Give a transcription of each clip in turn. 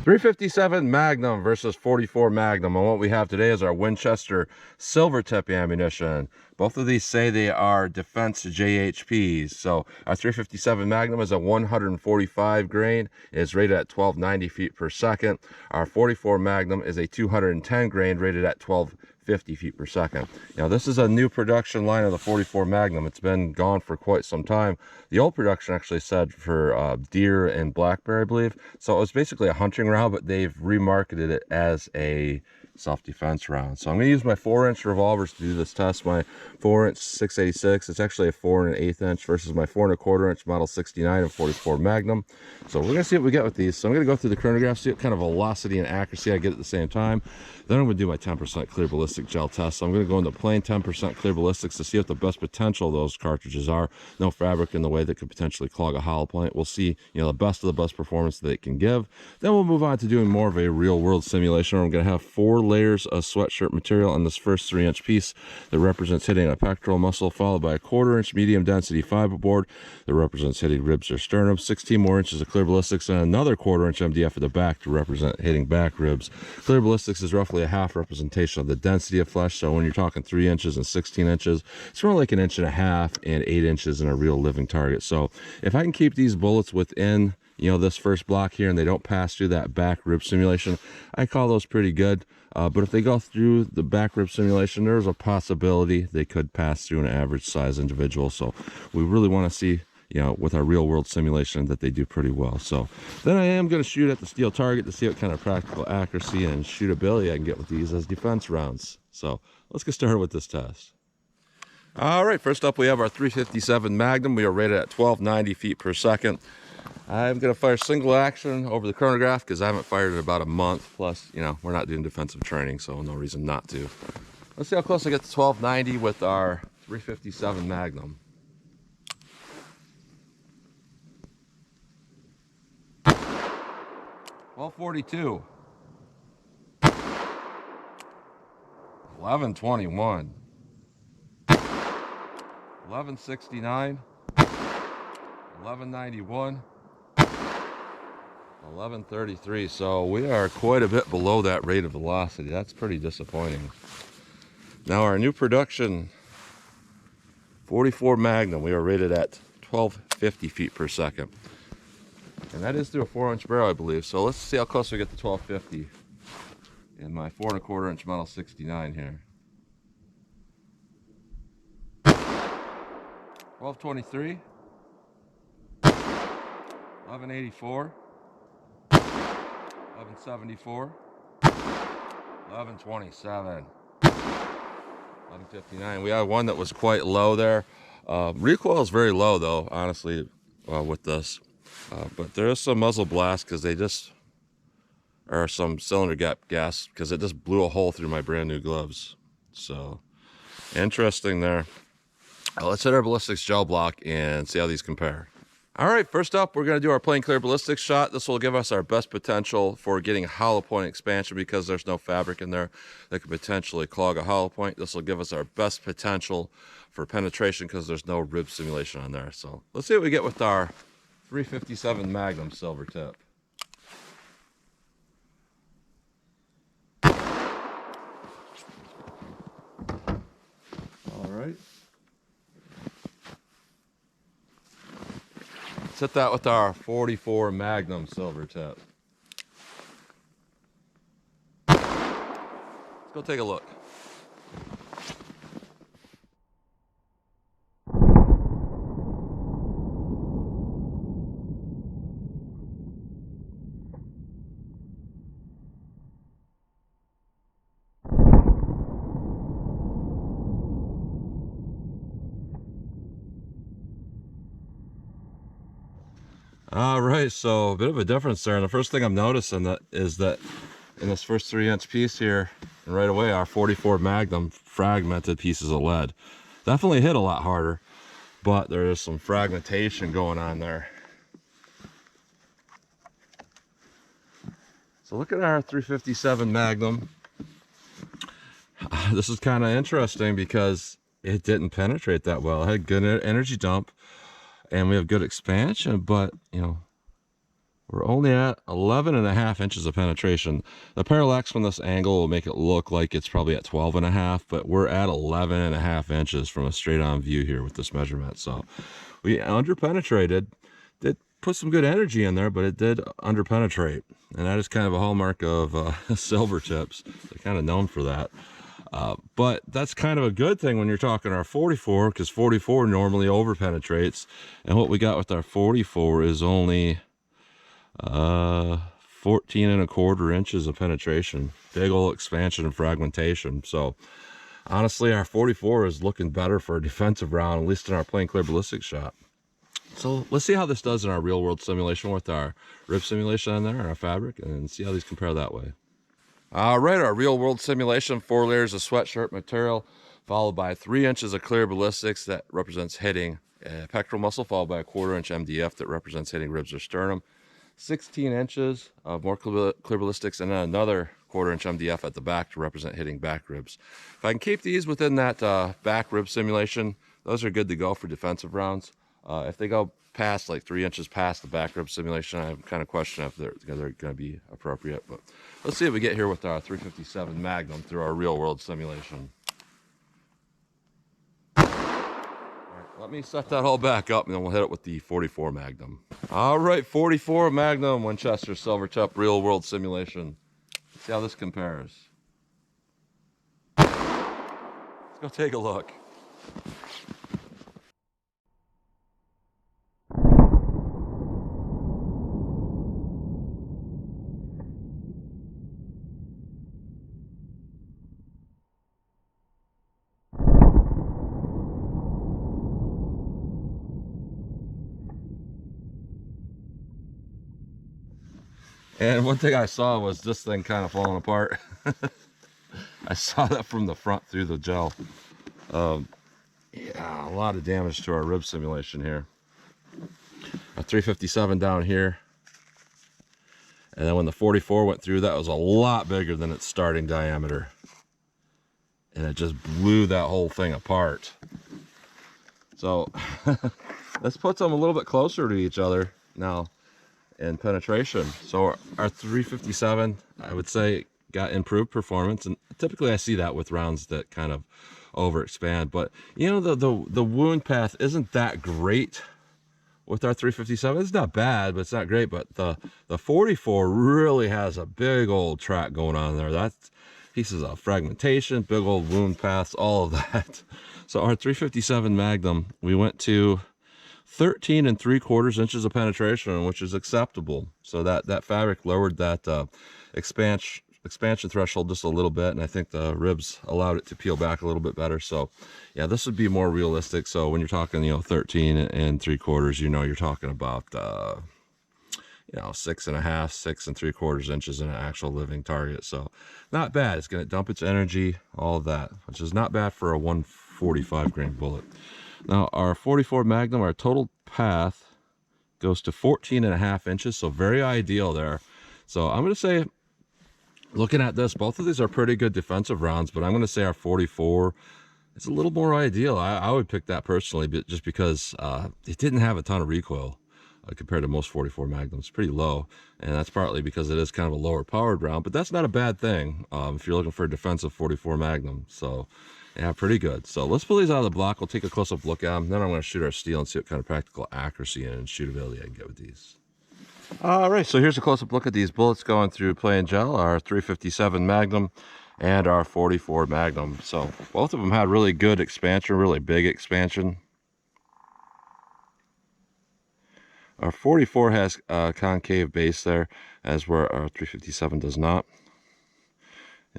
357 Magnum versus 44 Magnum, and what we have today is our Winchester Silvertip ammunition. Both of these say they are defense JHPs. So our 357 Magnum is a 145 grain, is rated at 1290 feet per second. Our 44 Magnum is a 210 grain, rated at 1250 feet per second. Now this is a new production line of the 44 Magnum. It's been gone for quite some time. The old production actually said for deer and blackberry, I believe. So it was basically a hunting round, but they've remarketed it as a self-defense round. So I'm going to use my 4-inch revolvers to do this test. My 4-inch 686, it's actually a 4 1/8 inch versus my 4 1/4 inch model 69 and 44 Magnum. So we're going to see what we get with these. So I'm going to go through the chronograph, see what kind of velocity and accuracy I get at the same time. Then I'm going to do my 10% clear ballistic gel test. So I'm going to go into plain 10% clear ballistics to see what the best potential of those cartridges are. No fabric in the way that could potentially clog a hollow point. We'll see, the best of the best performance that it can give. Then we'll move on to doing more of a real world simulation where I'm going to have 4 layers of sweatshirt material on this first 3-inch piece that represents hitting a pectoral muscle, followed by a 1/4 inch medium density fiberboard that represents hitting ribs or sternum, 16 more inches of clear ballistics, and another 1/4 inch MDF at the back to represent hitting back ribs. Clear ballistics is roughly a half representation of the density of flesh. So when you're talking 3 inches and 16 inches, it's more like 1.5 inches and 8 inches in a real living target. So if I can keep these bullets within this first block here and they don't pass through that back rib simulation, I call those pretty good. But if they go through the back rib simulation, there's a possibility they could pass through an average size individual. So we really want to see, with our real world simulation, that they do pretty well. So then I am going to shoot at the steel target to see what kind of practical accuracy and shootability I can get with these as defense rounds. So let's get started with this test. All right, first up we have our 357 Magnum. We are rated at 1290 feet per second. I'm going to fire single action over the chronograph because I haven't fired in about a month. Plus, we're not doing defensive training, so no reason not to. Let's see how close I get to 1290 with our 357 Magnum. .1242. 1121. 1169. 1191. 1133. So we are quite a bit below that rate of velocity. That's pretty disappointing. Now our new production 44 Magnum, we are rated at 1250 feet per second. And that is through a 4-inch barrel, I believe. So let's see how close we get to 1250 in my 4 1/4 inch model 69 here. 1223. 1184. 1174. 1127. 1159. We had one that was quite low there. Recoil is very low though, honestly, with this. But there is some muzzle blast because or some cylinder gap gas because it just blew a hole through my brand new gloves. So interesting there. Let's hit our ballistics gel block and see how these compare. All right, first up, we're going to do our plain clear ballistics shot. This will give us our best potential for getting hollow point expansion because there's no fabric in there that could potentially clog a hollow point. This will give us our best potential for penetration because there's no rib simulation on there. So let's see what we get with our 357 Magnum Silvertip. All right. Let's hit that with our 44 Magnum Silvertip. Let's go take a look. All right, so a bit of a difference there. And the first thing I'm noticing is that in this first 3-inch piece here, and right away our 44 Magnum fragmented pieces of lead. Definitely hit a lot harder, but there is some fragmentation going on there. So look at our 357 Magnum. This is kind of interesting because it didn't penetrate that well. It had good energy dump and we have good expansion, but We're only at 11.5 inches of penetration. The parallax from this angle will make it look like it's probably at 12.5, but we're at 11.5 inches from a straight on view here with this measurement. So we underpenetrated. Did put some good energy in there, but it did underpenetrate. And that is kind of a hallmark of Silvertips. They're kind of known for that. But that's kind of a good thing when you're talking our 44, because 44 normally overpenetrates. And what we got with our 44 is only 14.25 inches of penetration. Big old expansion and fragmentation. So honestly, our 44 is looking better for a defensive round, at least in our plain clear ballistic shot. So let's see how this does in our real world simulation with our rib simulation on there, our fabric, and see how these compare that way. All right, our real world simulation, 4 layers of sweatshirt material, followed by 3 inches of clear ballistics that represents hitting pectoral muscle, followed by a 1/4 inch MDF that represents hitting ribs or sternum. 16 inches of more clear ballistics, and then another 1/4 inch MDF at the back to represent hitting back ribs. If I can keep these within that back rib simulation, those are good to go for defensive rounds. If they go past like 3 inches past the back rib simulation, I kind of question if they're going to be appropriate. But let's see what we get here with our 357 Magnum through our real world simulation. Let me set that all back up and then we'll hit it with the 44 Magnum. All right, 44 Magnum, Winchester Silvertip, real world simulation. Let's see how this compares. Let's go take a look. And one thing I saw was this thing kind of falling apart. I saw that from the front through the gel. Yeah, a lot of damage to our rib simulation here. A 357 down here. And then when the 44 went through, that was a lot bigger than its starting diameter. And it just blew that whole thing apart. So let's put them a little bit closer to each other now in penetration. So our 357, I would say, got improved performance, and typically I see that with rounds that kind of overexpand. But you know, the wound path isn't that great with our 357. It's not bad, but it's not great. But the 44 really has a big old track going on there. That's pieces of fragmentation, big old wound paths, all of that. So our 357 Magnum, we went to 13.75 inches of penetration, which is acceptable. So that fabric lowered that expansion threshold just a little bit, and I think the ribs allowed it to peel back a little bit better. So yeah, this would be more realistic. So when you're talking, 13.75, you're talking about 6.5, 6.75 inches in an actual living target. So not bad. It's going to dump its energy, all of that, which is not bad for a 145 grain bullet. Now our 44 Magnum, our total path goes to 14.5 inches, so very ideal there. So I'm going to say, looking at this, both of these are pretty good defensive rounds, but I'm going to say our 44 is a little more ideal. I would pick that personally, but just because it didn't have a ton of recoil compared to most 44 Magnums. Pretty low, and that's partly because it is kind of a lower powered round, but that's not a bad thing if you're looking for a defensive 44 Magnum. So yeah, pretty good. So let's pull these out of the block. We'll take a close-up look at them. Then I'm going to shoot our steel and see what kind of practical accuracy and shootability I can get with these. All right, so here's a close-up look at these bullets going through plain gel, our 357 Magnum and our 44 Magnum. So both of them had really good expansion, really big expansion. Our 44 has a concave base there, as where our 357 does not.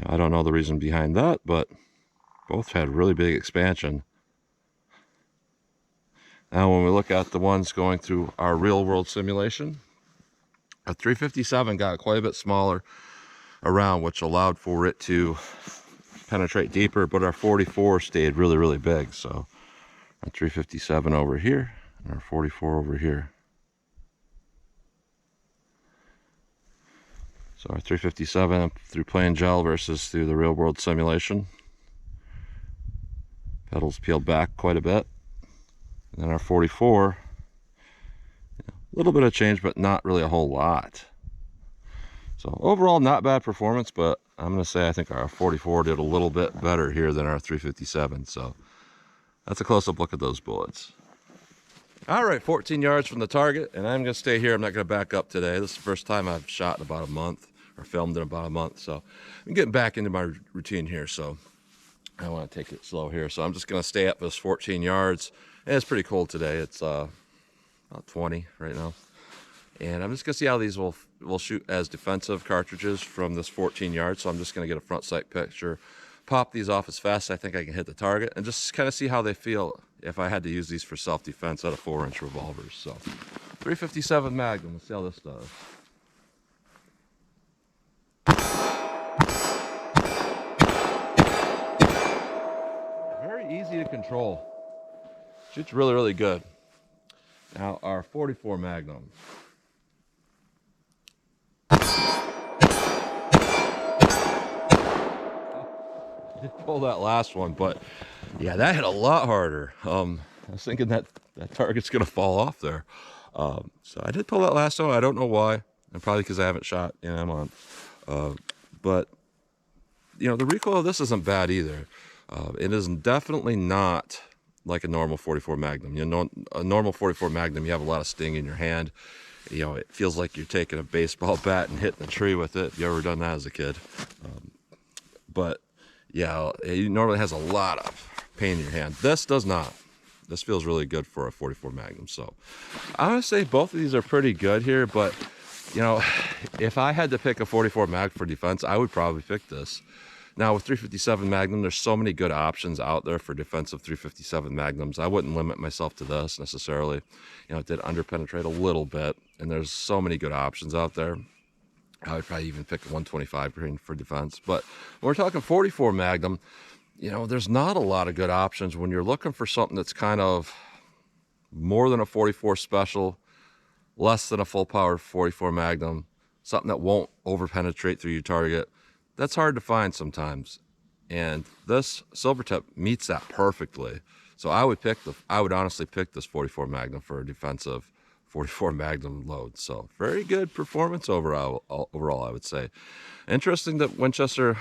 I don't know the reason behind that, but both had really big expansion. Now when we look at the ones going through our real world simulation, a 357 got quite a bit smaller around, which allowed for it to penetrate deeper, but our 44 stayed really, really big. So our 357 over here and our 44 over here. So our 357 through plain gel versus through the real world simulation. Petals peeled back quite a bit. And then our 44, A little bit of change, but not really a whole lot. So overall, not bad performance, but I'm going to say I think our 44 did a little bit better here than our 357. So that's a close-up look at those bullets. All right, 14 yards from the target, and I'm going to stay here. I'm not going to back up today. This is the first time I've shot in about a month, or filmed in about a month. So I'm getting back into my routine here, so I want to take it slow here. So I'm just going to stay up this 14 yards. And it's pretty cold today. It's about 20 right now. And I'm just going to see how these will shoot as defensive cartridges from this 14 yards. So I'm just going to get a front sight picture, pop these off as fast as I think I can hit the target, and just kind of see how they feel if I had to use these for self-defense out of 4-inch revolvers. So 357 Magnum, let's see how this does. Very easy to control. Shoots really, really good. Now our 44 Magnum. I did pull that last one, but yeah, that hit a lot harder. I was thinking that target's gonna fall off there. So I did pull that last one. I don't know why. And probably because I haven't shot in a month. But you know, the recoil of this isn't bad either. It is definitely not like a normal 44 Magnum. You know, a normal 44 Magnum, you have a lot of sting in your hand. You know, it feels like you're taking a baseball bat and hitting a tree with it. If you ever done that as a kid. But yeah, it normally has a lot of pain in your hand. This does not. This feels really good for a 44 Magnum. So I would say both of these are pretty good here, but you know, if I had to pick a 44 Mag for defense, I would probably pick this. Now with 357 Magnum, there's so many good options out there for defensive 357 Magnums. I wouldn't limit myself to this necessarily. You know, it did underpenetrate a little bit, and there's so many good options out there. I would probably even pick a 125 grain for defense. But when we're talking 44 Magnum, you know, there's not a lot of good options when you're looking for something that's kind of more than a 44 special, less than a full power 44 Magnum, something that won't over penetrate through your target. That's hard to find sometimes. And this Silvertip meets that perfectly. So I would honestly pick this 44 Magnum for a defensive 44 Magnum load. So very good performance overall, I would say. Interesting that Winchester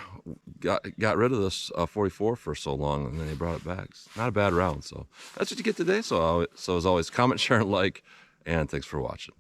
got rid of this 44 for so long, and then they brought it back. It's not a bad round. So that's what you get today. So as always, comment, share, and like, and thanks for watching.